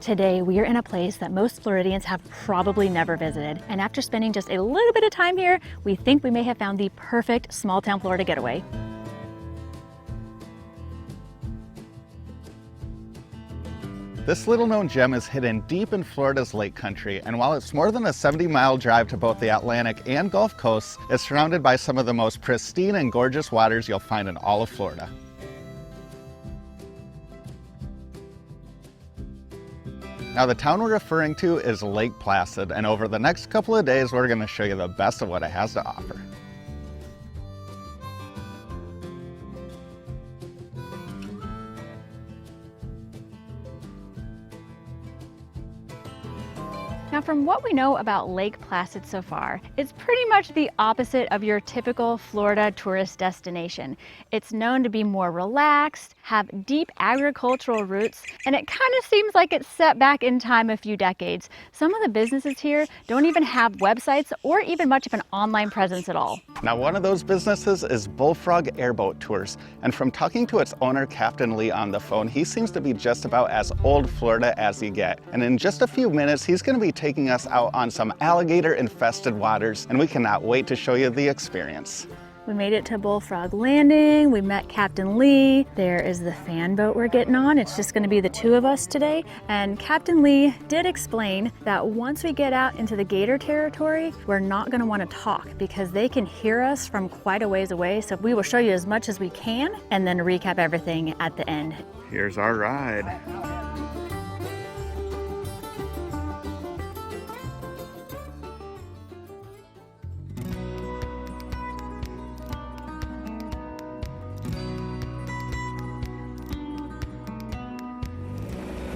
Today, we are in a place that most Floridians have probably never visited. And after spending just a little bit of time here, we think we may have found the perfect small town Florida getaway. This little known gem is hidden deep in Florida's lake country, and while it's more than a 70-mile drive to both the Atlantic and Gulf coasts, it's surrounded by some of the most pristine and gorgeous waters you'll find in all of Florida. Now, the town we're referring to is Lake Placid, and over the next couple of days, we're going to show you the best of what it has to offer. Now, from what we know about Lake Placid so far, it's pretty much the opposite of your typical Florida tourist destination. It's known to be more relaxed, have deep agricultural roots, and it kind of seems like it's set back in time a few decades. Some of the businesses here don't even have websites or even much of an online presence at all. Now, one of those businesses is Bullfrog Airboat Tours, and from talking to its owner, Captain Lee, on the phone, he seems to be just about as old Florida as you get. And in just a few minutes, he's going to be taking us out on some alligator-infested waters, and we cannot wait to show you the experience. We made it to Bullfrog Landing. We met Captain Lee. There is the fan boat we're getting on. It's just going to be the two of us today. And Captain Lee did explain that once we get out into the Gator territory, we're not going to want to talk because they can hear us from quite a ways away. So we will show you as much as we can and then recap everything at the end. Here's our ride.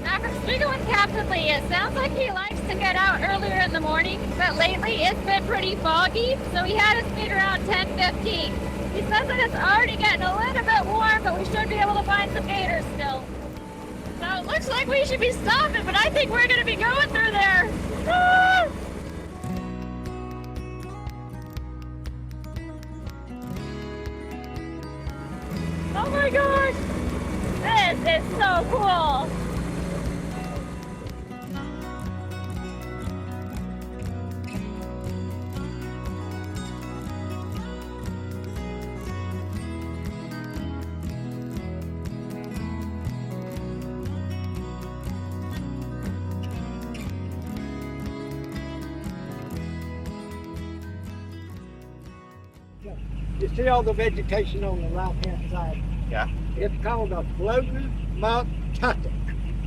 After speaking with Captain Lee, it sounds like he likes to get out earlier in the morning, but lately it's been pretty foggy, so he had us meet around 10:15. He says that it's already getting a little bit warm, but we should be able to find some gators still. So it looks like we should be stopping, but I think we're going to be going through there. Ah! Oh my gosh! This is so cool! You see all the vegetation on the right-hand side? Yeah. It's called a floating muck tucket.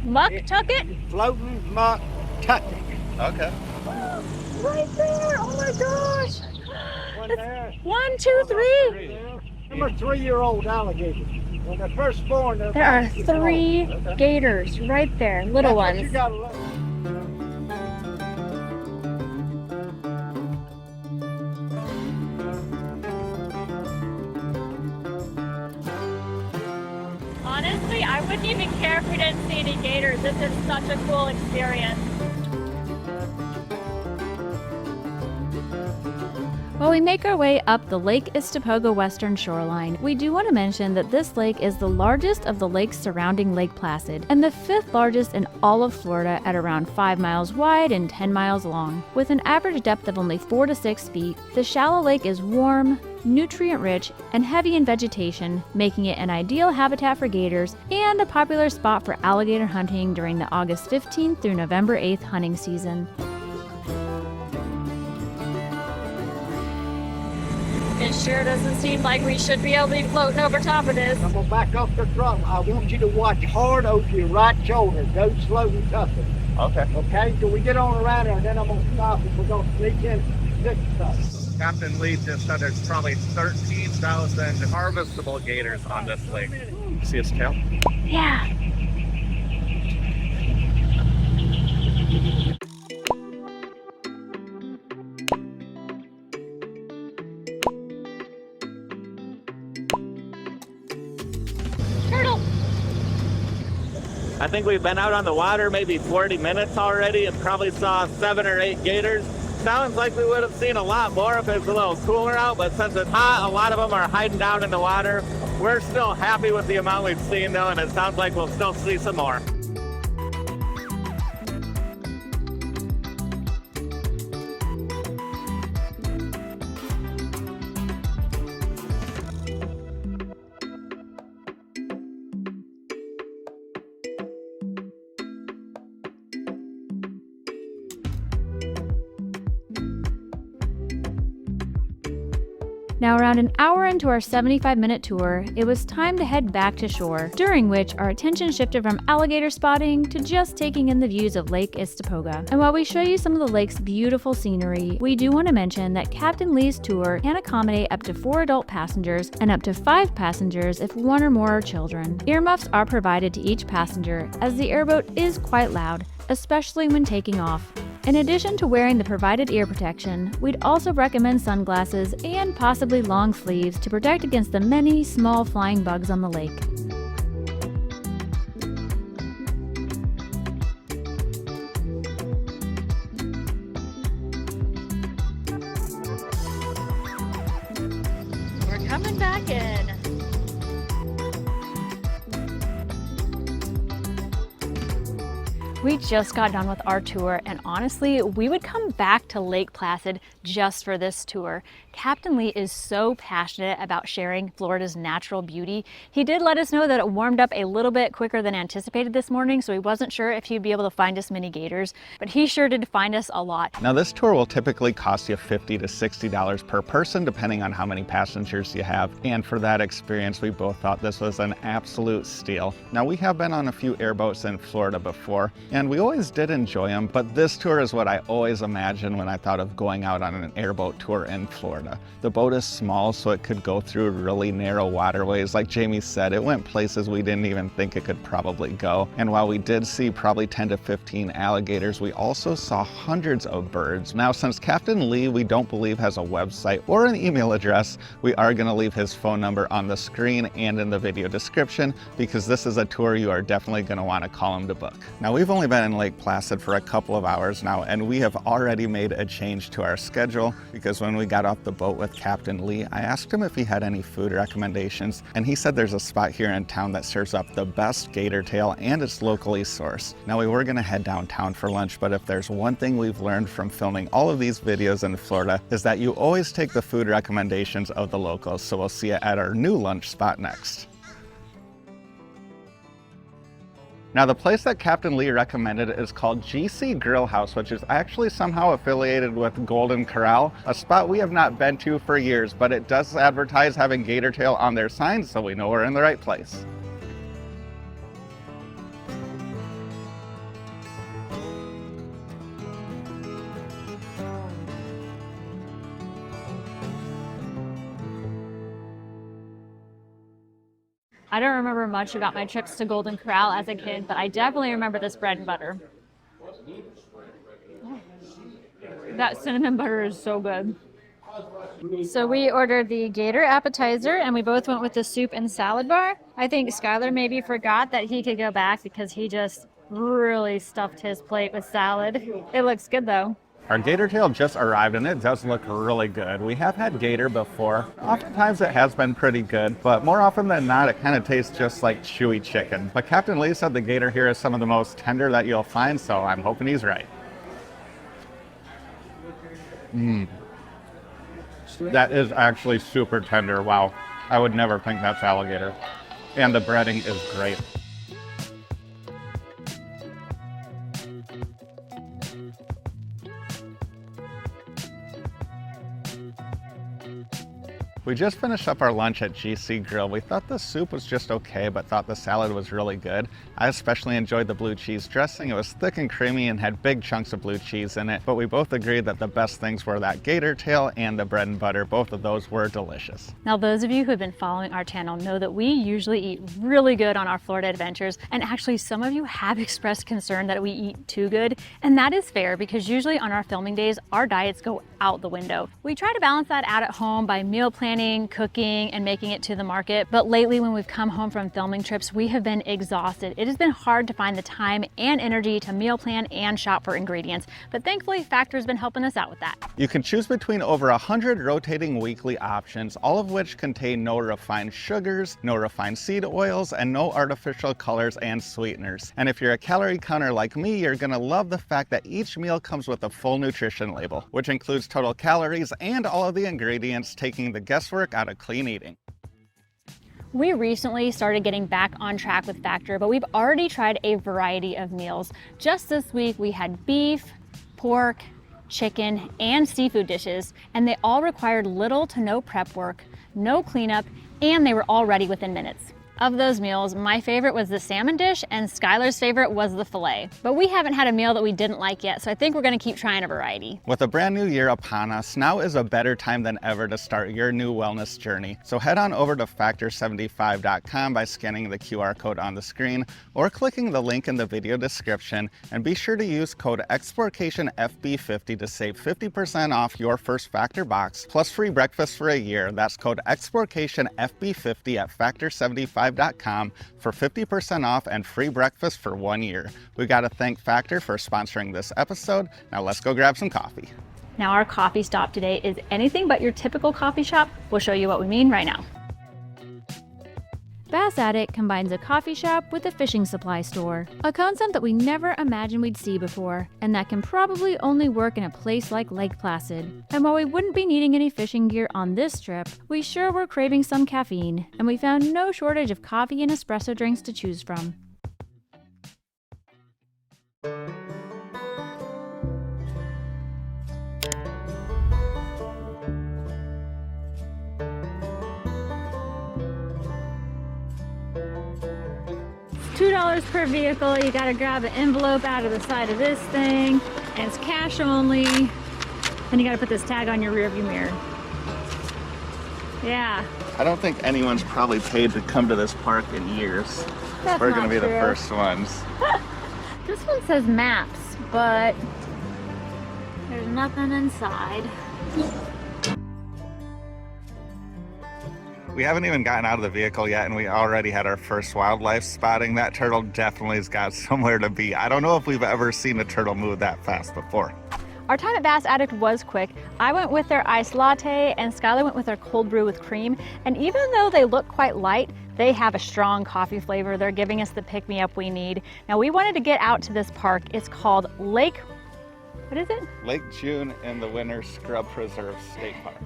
Muck tucket? Floating muck tucket. Okay. Right there! Oh my gosh! One there. 1, 2, 3! Them are 3-year-old alligators. When they're first born, they're There are about 3 gators right there, little That's what ones. you gotta look. Honestly, I wouldn't even care if we didn't see any gators. This is such a cool experience. While we make our way up the Lake Istapoga western shoreline, we do want to mention that this lake is the largest of the lakes surrounding Lake Placid and the 5th largest in all of Florida at around 5 miles wide and 10 miles long. With an average depth of only 4 to 6 feet, the shallow lake is warm, nutrient-rich, and heavy in vegetation, making it an ideal habitat for gators and a popular spot for alligator hunting during the August 15th through November 8th hunting season. It sure doesn't seem like we should be able to be floating over top of this. I'm gonna back off the throttle. I want you to watch hard over your right shoulder. Go slow and tough. Okay. Okay? Till we get on around there, and then I'm gonna stop and we're gonna sneak in this stuff. Captain Lee just said there's probably 13,000 harvestable gators on this lake. See its tail? Yeah. Turtle! I think we've been out on the water maybe 40 minutes already and probably saw 7 or 8 gators. Sounds like we would have seen a lot more if it was a little cooler out, but since it's hot, a lot of them are hiding down in the water. We're still happy with the amount we've seen though, and it sounds like we'll still see some more. Now, around an hour into our 75-minute tour, it was time to head back to shore, during which our attention shifted from alligator spotting to just taking in the views of Lake Istapoga. And while we show you some of the lake's beautiful scenery, we do want to mention that Captain Lee's tour can accommodate up to 4 adult passengers and up to 5 passengers if 1 or more are children. Earmuffs are provided to each passenger, as the airboat is quite loud, especially when taking off. In addition to wearing the provided ear protection, we'd also recommend sunglasses and possibly long sleeves to protect against the many small flying bugs on the lake. We're coming back in. We just got done with our tour, and honestly, we would come back to Lake Placid just for this tour. Captain Lee is so passionate about sharing Florida's natural beauty. He did let us know that it warmed up a little bit quicker than anticipated this morning, so he wasn't sure if he'd be able to find us many gators, but he sure did find us a lot. Now this tour will typically cost you $50 to $60 per person, depending on how many passengers you have. And for that experience, we both thought this was an absolute steal. Now we have been on a few airboats in Florida before, and we always did enjoy them, but this tour is what I always imagined when I thought of going out on an airboat tour in Florida. The boat is small, so it could go through really narrow waterways. Like Jamie said, it went places we didn't even think it could probably go. And while we did see probably 10 to 15 alligators, we also saw hundreds of birds. Now, since Captain Lee, we don't believe has a website or an email address, we are gonna leave his phone number on the screen and in the video description, because this is a tour you are definitely gonna wanna call him to book. Now, we've only been in Lake Placid for a couple of hours now, and we have already made a change to our schedule, because when we got off the boat with Captain Lee, I asked him if he had any food recommendations, and he said there's a spot here in town that serves up the best gator tail, and it's locally sourced. Now, we were gonna head downtown for lunch, but if there's one thing we've learned from filming all of these videos in Florida, is that you always take the food recommendations of the locals, so we'll see you at our new lunch spot next. Now, the place that Captain Lee recommended is called GC Grill House, which is actually somehow affiliated with Golden Corral, a spot we have not been to for years, but it does advertise having gator tail on their signs, so we know we're in the right place. I don't remember much about my trips to Golden Corral as a kid, but I definitely remember this bread and butter. That cinnamon butter is so good. So we ordered the Gator appetizer, and we both went with the soup and salad bar. I think Skylar maybe forgot that he could go back because he just really stuffed his plate with salad. It looks good though. Our gator tail just arrived, and it does look really good. We have had gator before. Oftentimes it has been pretty good, but more often than not, it kind of tastes just like chewy chicken. But Captain Lee said the gator here is some of the most tender that you'll find, so I'm hoping he's right. That is actually super tender. Wow. I would never think that's alligator. And the breading is great. We just finished up our lunch at GC Grill. We thought the soup was just okay, but thought the salad was really good. I especially enjoyed the blue cheese dressing. It was thick and creamy and had big chunks of blue cheese in it, but we both agreed that the best things were that gator tail and the bread and butter. Both of those were delicious. Now, those of you who have been following our channel know that we usually eat really good on our Florida adventures, and actually some of you have expressed concern that we eat too good, and that is fair because usually on our filming days, our diets go out the window. We try to balance that out at home by meal planning, cooking, and making it to the market, but lately when we've come home from filming trips, we have been exhausted. It has been hard to find the time and energy to meal plan and shop for ingredients, but thankfully Factor's been helping us out with that. You can choose between over 100 rotating weekly options, all of which contain no refined sugars, no refined seed oils, and no artificial colors and sweeteners. And if you're a calorie counter like me, you're gonna love the fact that each meal comes with a full nutrition label, which includes total calories and all of the ingredients, taking the guesswork out of clean eating. We recently started getting back on track with Factor, but we've already tried a variety of meals. Just this week we had beef, pork, chicken, and seafood dishes, and they all required little to no prep work, no cleanup, and they were all ready within minutes. Of those meals, my favorite was the salmon dish and Skylar's favorite was the filet. But we haven't had a meal that we didn't like yet, so I think we're gonna keep trying a variety. With a brand new year upon us, now is a better time than ever to start your new wellness journey. So head on over to factor75.com by scanning the QR code on the screen or clicking the link in the video description, and be sure to use code Explorcation FB50 to save 50% off your first Factor box, plus free breakfast for a year. That's code Explorcation FB50 at factor75.com for 50% off and free breakfast for 1 year. We gotta thank Factor for sponsoring this episode. Now let's go grab some coffee. Now our coffee stop today is anything but your typical coffee shop. We'll show you what we mean right now. Bass Addict combines a coffee shop with a fishing supply store, a concept that we never imagined we'd see before, and that can probably only work in a place like Lake Placid. And while we wouldn't be needing any fishing gear on this trip, we sure were craving some caffeine, and we found no shortage of coffee and espresso drinks to choose from. $2 per vehicle. You gotta grab an envelope out of the side of this thing, and it's cash only. Then you gotta put this tag on your rearview mirror. Yeah. I don't think anyone's probably paid to come to this park in years. That's We're gonna not be the true. first ones. This one says maps, but there's nothing inside. We haven't even gotten out of the vehicle yet, and we already had our first wildlife spotting. That turtle definitely's got somewhere to be. I don't know if we've ever seen a turtle move that fast before. Our time at Bass Addict was quick. I went with their iced latte and Skylar went with their cold brew with cream. And even though they look quite light, they have a strong coffee flavor. They're giving us the pick-me-up we need. Now we wanted to get out to this park. It's called Lake, what is it? Lake June in the Winter Scrub Preserve State Park.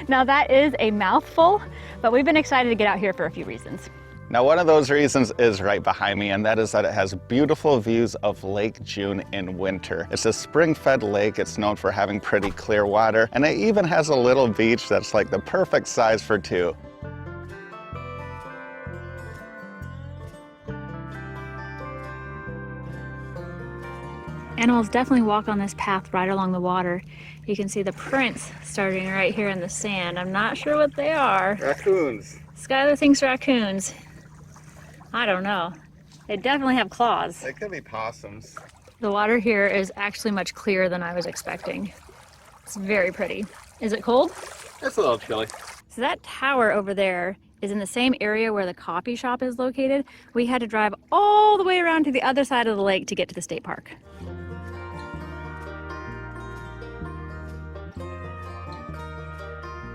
Now that is a mouthful, but we've been excited to get out here for a few reasons. Now, one of those reasons is right behind me, and that is that it has beautiful views of Lake June in winter. It's a spring-fed lake. It's known for having pretty clear water, and it even has a little beach that's like the perfect size for two. Animals definitely walk on this path right along the water. You can see the prints starting right here in the sand. I'm not sure what they are. Raccoons. Skylar thinks raccoons. I don't know. They definitely have claws. They could be possums. The water here is actually much clearer than I was expecting. It's very pretty. Is it cold? It's a little chilly. So that tower over there is in the same area where the coffee shop is located. We had to drive all the way around to the other side of the lake to get to the state park.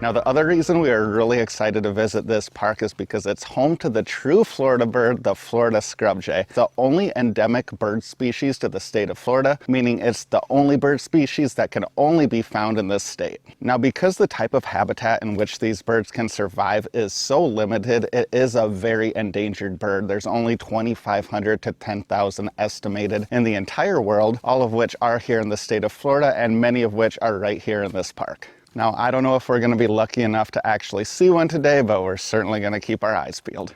Now, the other reason we are really excited to visit this park is because it's home to the true Florida bird, the Florida scrub jay, the only endemic bird species to the state of Florida, meaning it's the only bird species that can only be found in this state. Now, because the type of habitat in which these birds can survive is so limited, it is a very endangered bird. There's only 2,500 to 10,000 estimated in the entire world, all of which are here in the state of Florida, and many of which are right here in this park. Now, I don't know if we're going to be lucky enough to actually see one today, but we're certainly going to keep our eyes peeled.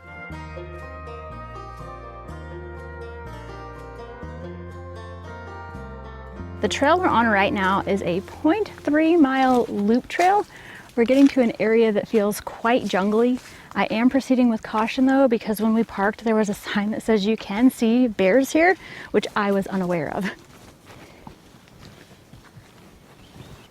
The trail we're on right now is a 0.3 mile loop trail. We're getting to an area that feels quite jungly. I am proceeding with caution though, because when we parked there was a sign that says you can see bears here, which I was unaware of.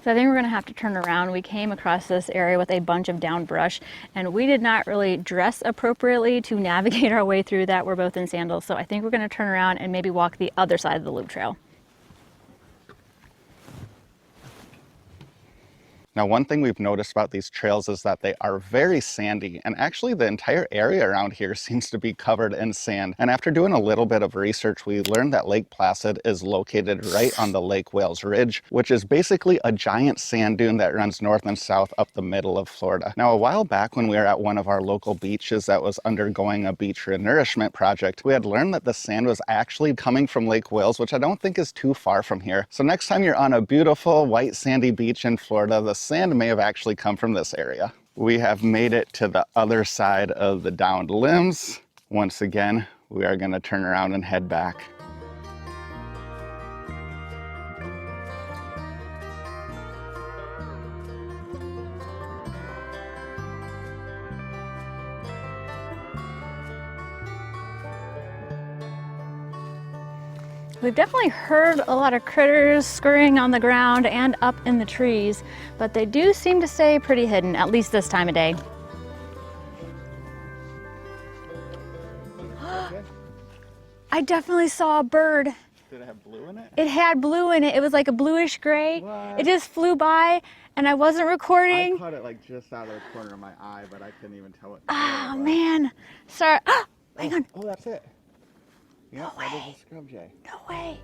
So I think we're gonna have to turn around. We came across this area with a bunch of down brush and we did not really dress appropriately to navigate our way through that. We're both in sandals. So I think we're gonna turn around and maybe walk the other side of the loop trail. Now, one thing we've noticed about these trails is that they are very sandy, and actually the entire area around here seems to be covered in sand. And after doing a little bit of research, we learned that Lake Placid is located right on the Lake Wales Ridge, which is basically a giant sand dune that runs north and south up the middle of Florida. Now, a while back when we were at one of our local beaches that was undergoing a beach renourishment project, we had learned that the sand was actually coming from Lake Wales, which I don't think is too far from here. So next time you're on a beautiful white sandy beach in Florida, the sand may have actually come from this area. We have made it to the other side of the downed limbs. Once again, we are going to turn around and head back. We've definitely heard a lot of critters scurrying on the ground and up in the trees, but they do seem to stay pretty hidden, at least this time of day. I definitely saw a bird. Did it have blue in it? It had blue in it. It was like a bluish gray. What? It just flew by and I wasn't recording. I caught it like just out of the corner of my eye, but I couldn't even tell it. Oh man, sorry. Hang on. Oh, that's it. Yeah, No that way. is a scrub jay. No way.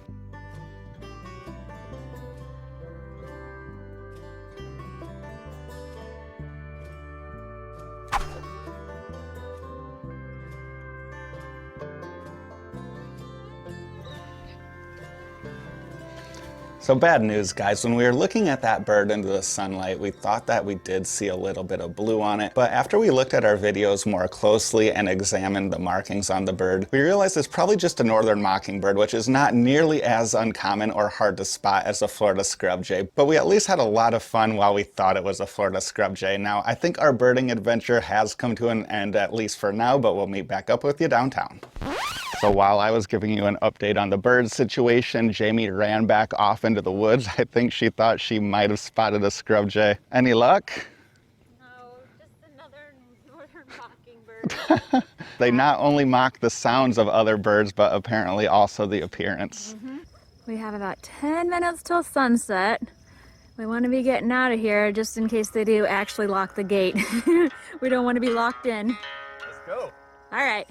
So bad news, guys. When we were looking at that bird into the sunlight, we thought that we did see a little bit of blue on it. But after we looked at our videos more closely and examined the markings on the bird, we realized it's probably just a northern mockingbird, which is not nearly as uncommon or hard to spot as a Florida scrub jay. But we at least had a lot of fun while we thought it was a Florida scrub jay. Now, I think our birding adventure has come to an end, at least for now, but we'll meet back up with you downtown. So while I was giving you an update on the bird situation, Jamie ran back off into the woods. I think she thought she might have spotted a scrub jay. Any luck? No, just another northern mockingbird. They not only mock the sounds of other birds, but apparently also the appearance. We have about 10 minutes till sunset. We want to be getting out of here just in case they do actually lock the gate. We don't want to be locked in. Let's go. All right.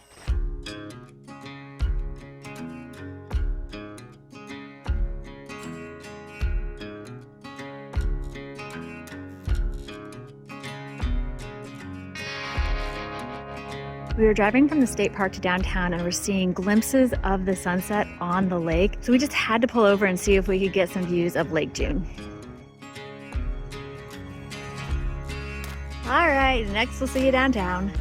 We were driving from the state park to downtown and we're seeing glimpses of the sunset on the lake. So we just had to pull over and see if we could get some views of Lake June. All right, next we'll see you downtown.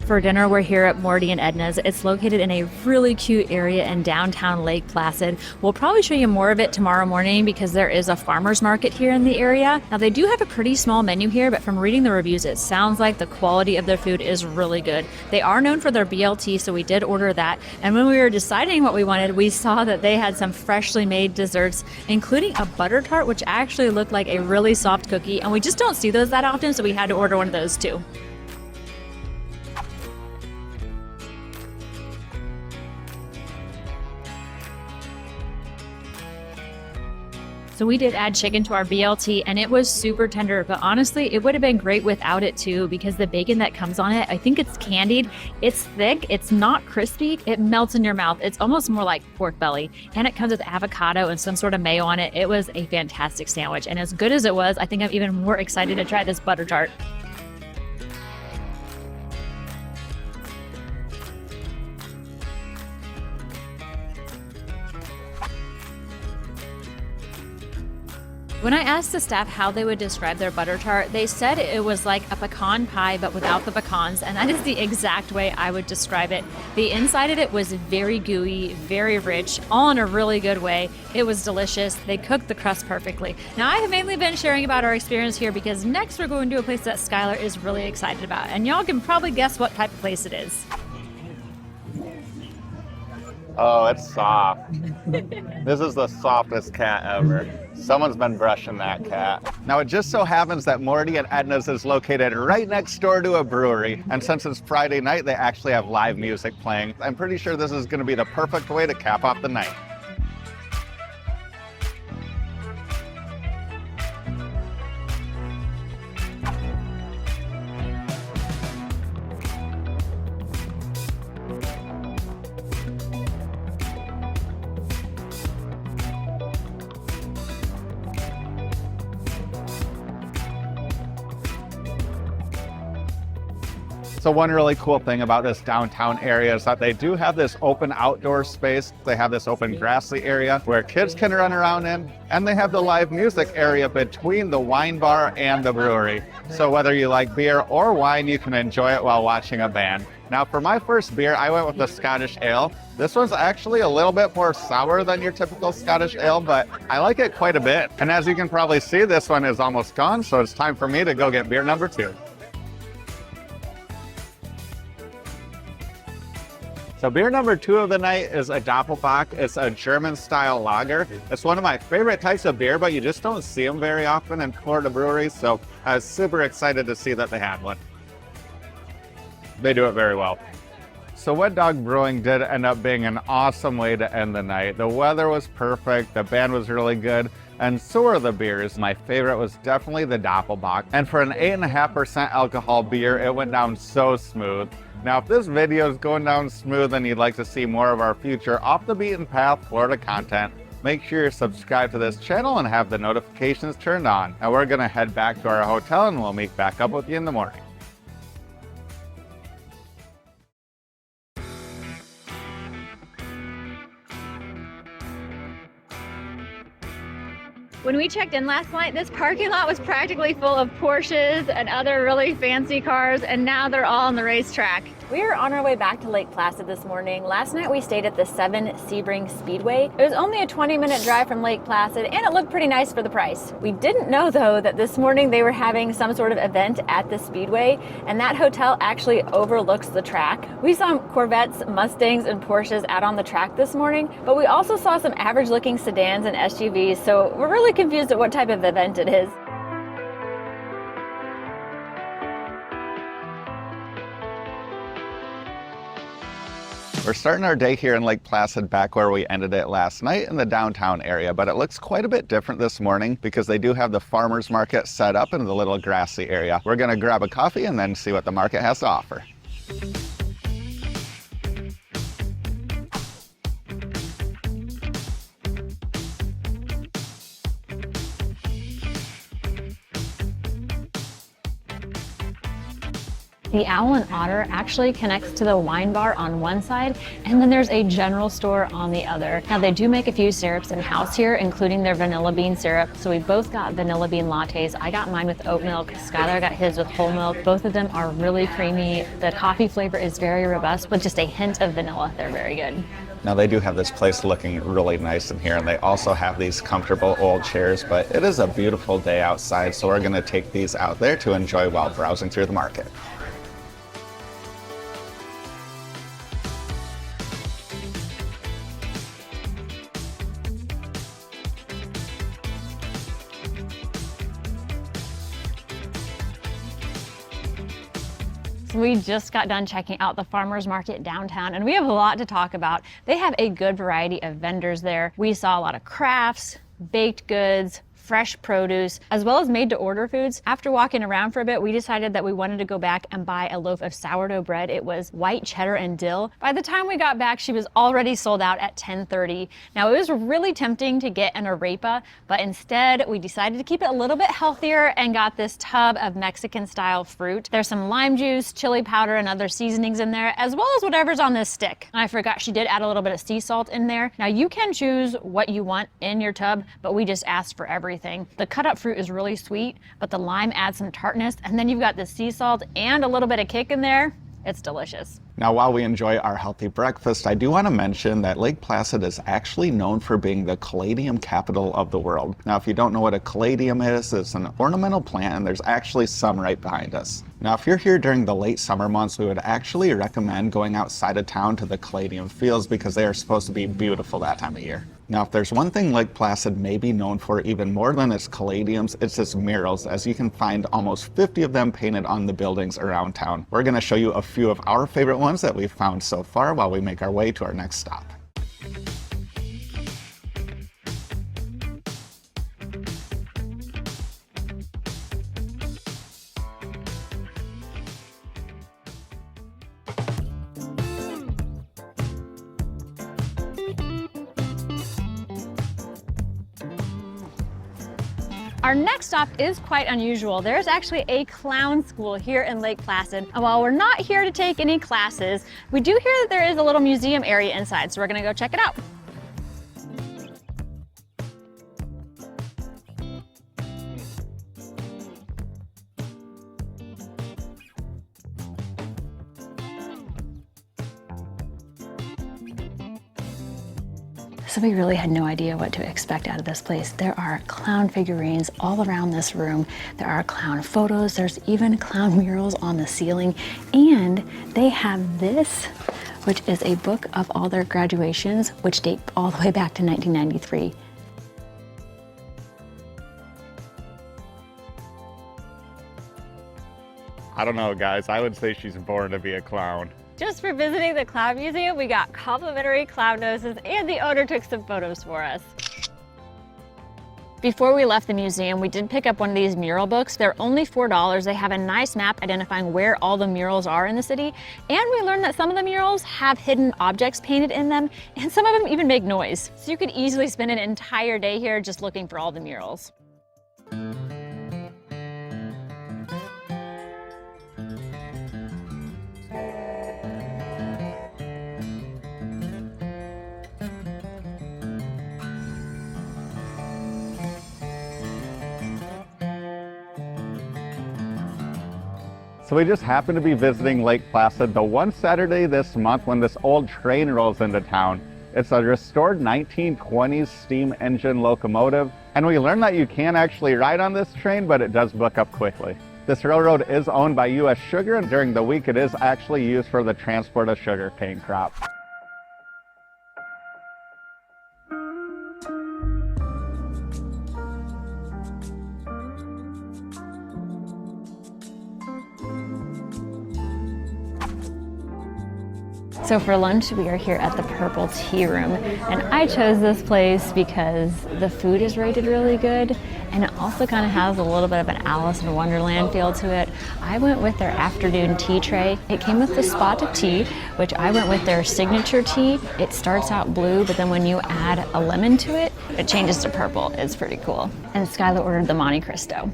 For dinner, we're here at Morty and Edna's. It's located in a really cute area in downtown Lake Placid. We'll probably show you more of it tomorrow morning because there is a farmer's market here in the area. Now, they do have a pretty small menu here, but from reading the reviews, it sounds like the quality of their food is really good. They are known for their BLT, so we did order that. And when we were deciding what we wanted, we saw that they had some freshly made desserts, including a butter tart, which actually looked like a really soft cookie. And we just don't see those that often, so we had to order one of those too. So we did add chicken to our BLT and it was super tender, but honestly, it would have been great without it too because the bacon that comes on it, I think it's candied. It's thick, it's not crispy, it melts in your mouth. It's almost more like pork belly and it comes with avocado and some sort of mayo on it. It was a fantastic sandwich and as good as it was, I think I'm even more excited to try this butter tart. When I asked the staff how they would describe their butter tart, they said it was like a pecan pie but without the pecans, and that is the exact way I would describe it. The inside of it was very gooey, very rich, all in a really good way. It was delicious. They cooked the crust perfectly. Now, I have mainly been sharing about our experience here because next we're going to a place that Skylar is really excited about, and y'all can probably guess what type of place it is. Oh, it's soft. This is the softest cat ever. Someone's been brushing that cat. Now, it just so happens that Morty and Edna's is located right next door to a brewery. And since it's Friday night, they actually have live music playing. I'm pretty sure this is going to be the perfect way to cap off the night. So one really cool thing about this downtown area is that they do have this open outdoor space. They have this open grassy area where kids can run around in, and they have the live music area between the wine bar and the brewery. So whether you like beer or wine, you can enjoy it while watching a band. Now for my first beer, I went with the Scottish Ale. This one's actually a little bit more sour than your typical Scottish Ale, but I like it quite a bit. And as you can probably see, this one is almost gone, so it's time for me to go get beer number 2. So beer number 2 of the night is a Doppelbock. It's a German-style lager. It's one of my favorite types of beer, but you just don't see them very often in Florida breweries, so I was super excited to see that they had one. They do it very well. So Wet Dog Brewing did end up being an awesome way to end the night. The weather was perfect, the band was really good, and so were the beers. My favorite was definitely the Doppelbock. And for an 8.5% alcohol beer, it went down so smooth. Now, if this video is going down smooth and you'd like to see more of our future off the beaten path Florida content, make sure you're subscribed to this channel and have the notifications turned on. Now we're gonna head back to our hotel and we'll meet back up with you in the morning. When we checked in last night, this parking lot was practically full of Porsches and other really fancy cars, and now they're all on the racetrack. We are on our way back to Lake Placid this morning. Last night we stayed at the 7 Sebring Speedway. It was only a 20-minute drive from Lake Placid, and it looked pretty nice for the price. We didn't know, though, that this morning they were having some sort of event at the Speedway, and that hotel actually overlooks the track. We saw Corvettes, Mustangs, and Porsches out on the track this morning, but we also saw some average-looking sedans and SUVs, so we're really confused at what type of event it is. We're starting our day here in Lake Placid, back where we ended it last night in the downtown area, but it looks quite a bit different this morning because they do have the farmers market set up in the little grassy area. We're gonna grab a coffee and then see what the market has to offer. The Owl and Otter actually connects to the wine bar on one side, and then there's a general store on the other. Now they do make a few syrups in-house here, including their vanilla bean syrup. So we both got vanilla bean lattes. I got mine with oat milk. Skylar got his with whole milk. Both of them are really creamy. The coffee flavor is very robust with just a hint of vanilla. They're very good. Now they do have this place looking really nice in here, and they also have these comfortable old chairs, but it is a beautiful day outside, so we're gonna take these out there to enjoy while browsing through the market. We just got done checking out the farmers market downtown, and we have a lot to talk about. They have a good variety of vendors there. We saw a lot of crafts, baked goods, fresh produce, as well as made-to-order foods. After walking around for a bit, we decided that we wanted to go back and buy a loaf of sourdough bread. It was white cheddar and dill. By the time we got back, she was already sold out at 10:30. Now, it was really tempting to get an arepa, but instead we decided to keep it a little bit healthier and got this tub of Mexican-style fruit. There's some lime juice, chili powder, and other seasonings in there, as well as whatever's on this stick. I forgot she did add a little bit of sea salt in there. Now, you can choose what you want in your tub, but we just asked for everything. The cut up fruit is really sweet, but the lime adds some tartness, and then you've got the sea salt and a little bit of kick in there. It's delicious. Now, while we enjoy our healthy breakfast, I do want to mention that Lake Placid is actually known for being the caladium capital of the world. Now, if you don't know what a caladium is, it's an ornamental plant, and there's actually some right behind us. Now, if you're here during the late summer months, we would actually recommend going outside of town to the caladium fields because they are supposed to be beautiful that time of year. Now, if there's one thing Lake Placid may be known for even more than its caladiums, it's its murals, as you can find almost 50 of them painted on the buildings around town. We're going to show you a few of our favorite ones that we've found so far while we make our way to our next stop. Our next stop is quite unusual. There's actually a clown school here in Lake Placid. And while we're not here to take any classes, we do hear that there is a little museum area inside, so we're gonna go check it out. So we really had no idea what to expect out of this place. There are clown figurines all around this room. There are clown photos. There's even clown murals on the ceiling. And they have this, which is a book of all their graduations, which date all the way back to 1993. I don't know, guys. I would say she's born to be a clown. Just for visiting the Clown Museum, we got complimentary clown noses and the owner took some photos for us. Before we left the museum, we did pick up one of these mural books. They're only $4. They have a nice map identifying where all the murals are in the city. And we learned that some of the murals have hidden objects painted in them, and some of them even make noise. So you could easily spend an entire day here just looking for all the murals. So we just happened to be visiting Lake Placid the one Saturday this month when this old train rolls into town. It's a restored 1920s steam engine locomotive, and we learned that you can actually ride on this train, but it does book up quickly. This railroad is owned by U.S. Sugar, and during the week it is actually used for the transport of sugarcane crop. So for lunch, we are here at the Purple Tea Room, and I chose this place because the food is rated really good, and it also kind of has a little bit of an Alice in Wonderland feel to it. I went with their afternoon tea tray. It came with the spot of tea, which I went with their signature tea. It starts out blue, but then when you add a lemon to it, it changes to purple. It's pretty cool. And Skylar ordered the Monte Cristo.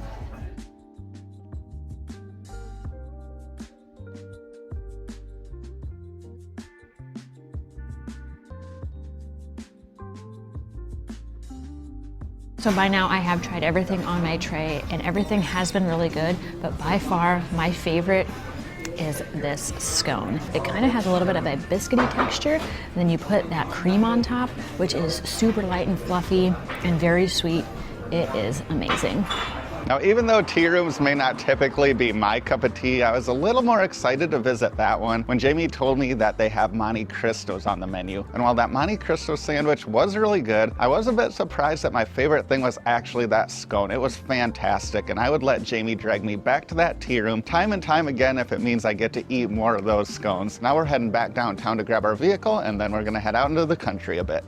So by now I have tried everything on my tray and everything has been really good, but by far my favorite is this scone. It kind of has a little bit of a biscuity texture, and then you put that cream on top, which is super light and fluffy and very sweet. It is amazing. Now, even though tea rooms may not typically be my cup of tea, I was a little more excited to visit that one when Jamie told me that they have Monte Cristos on the menu. And while that Monte Cristo sandwich was really good, I was a bit surprised that my favorite thing was actually that scone. It was fantastic, and I would let Jamie drag me back to that tea room time and time again if it means I get to eat more of those scones. Now we're heading back downtown to grab our vehicle, and then we're gonna head out into the country a bit.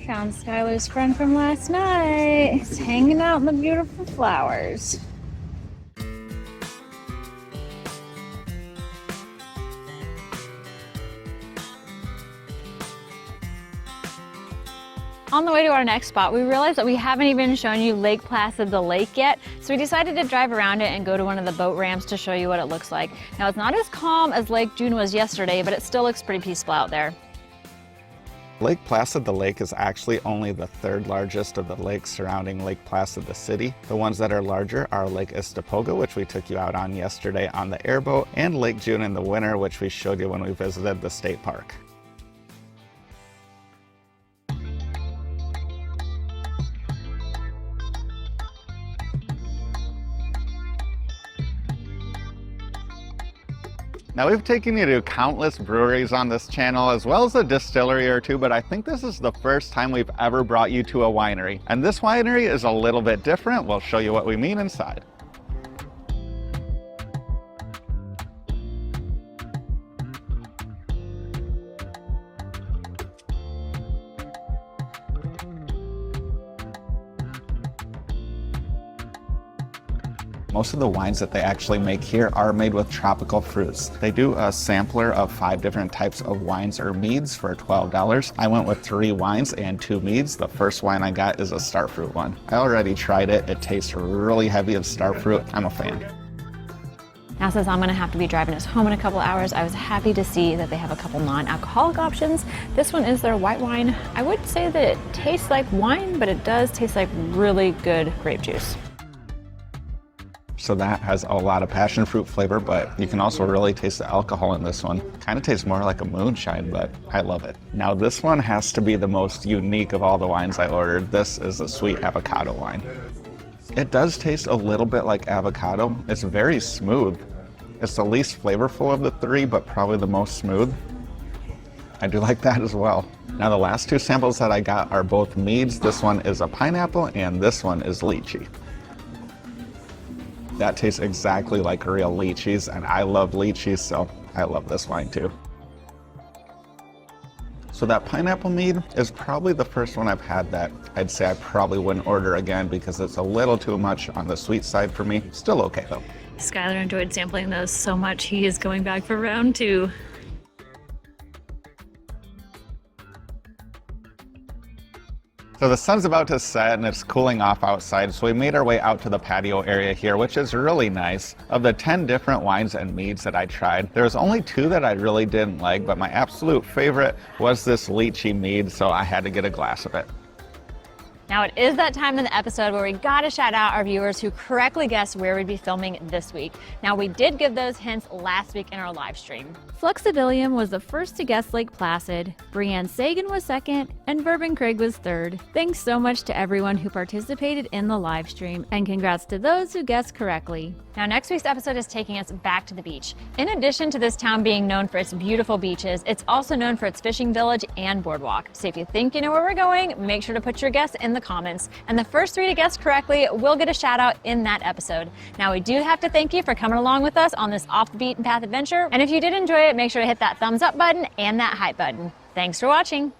Found Skylar's friend from last night. He's hanging out in the beautiful flowers. On the way to our next spot, we realized that we haven't even shown you Lake Placid, the lake yet, so we decided to drive around it and go to one of the boat ramps to show you what it looks like. Now, it's not as calm as Lake June was yesterday, but it still looks pretty peaceful out there. Lake Placid, the lake, is actually only the third largest of the lakes surrounding Lake Placid, the city. The ones that are larger are Lake Istapoga, which we took you out on yesterday on the airboat, and Lake June in the winter, which we showed you when we visited the state park. Now, we've taken you to countless breweries on this channel, as well as a distillery or two, but I think this is the first time we've ever brought you to a winery. And this winery is a little bit different. We'll show you what we mean inside. Most of the wines that they actually make here are made with tropical fruits. They do a sampler of 5 different types of wines or meads for $12. I went with 3 wines and 2 meads. The first wine I got is a starfruit one. I already tried it. It tastes really heavy of starfruit. I'm a fan. Now, since I'm gonna have to be driving us home in a couple hours, I was happy to see that they have a couple non-alcoholic options. This one is their white wine. I would say that it tastes like wine, but it does taste like really good grape juice. So that has a lot of passion fruit flavor, but you can also really taste the alcohol in this one. Kind of tastes more like a moonshine, but I love it. Now this one has to be the most unique of all the wines I ordered. This is a sweet avocado wine. It does taste a little bit like avocado. It's very smooth. It's the least flavorful of the 3, but probably the most smooth. I do like that as well. Now the last 2 samples that I got are both meads. This one is a pineapple and this one is lychee. That tastes exactly like real lychees, and I love lychees, so I love this wine too. So that pineapple mead is probably the first one I've had that I'd say I probably wouldn't order again because it's a little too much on the sweet side for me. Still okay though. Skylar enjoyed sampling those so much he is going back for round 2. So the sun's about to set and it's cooling off outside, so we made our way out to the patio area here, which is really nice. Of the 10 different wines and meads that I tried, there was only 2 that I really didn't like, but my absolute favorite was this lychee mead, so I had to get a glass of it. Now it is that time in the episode where we gotta shout out our viewers who correctly guessed where we'd be filming this week. Now we did give those hints last week in our live stream. Flexibilium was the first to guess Lake Placid, Brianne Sagan was second, and Bourbon Craig was third. Thanks so much to everyone who participated in the live stream, and congrats to those who guessed correctly. Now next week's episode is taking us back to the beach. In addition to this town being known for its beautiful beaches, it's also known for its fishing village and boardwalk. So if you think you know where we're going, make sure to put your guess in the comments. And the first 3 to guess correctly will get a shout out in that episode. Now we do have to thank you for coming along with us on this off the beaten path adventure. And if you did enjoy it, make sure to hit that thumbs up button and that hype button. Thanks for watching.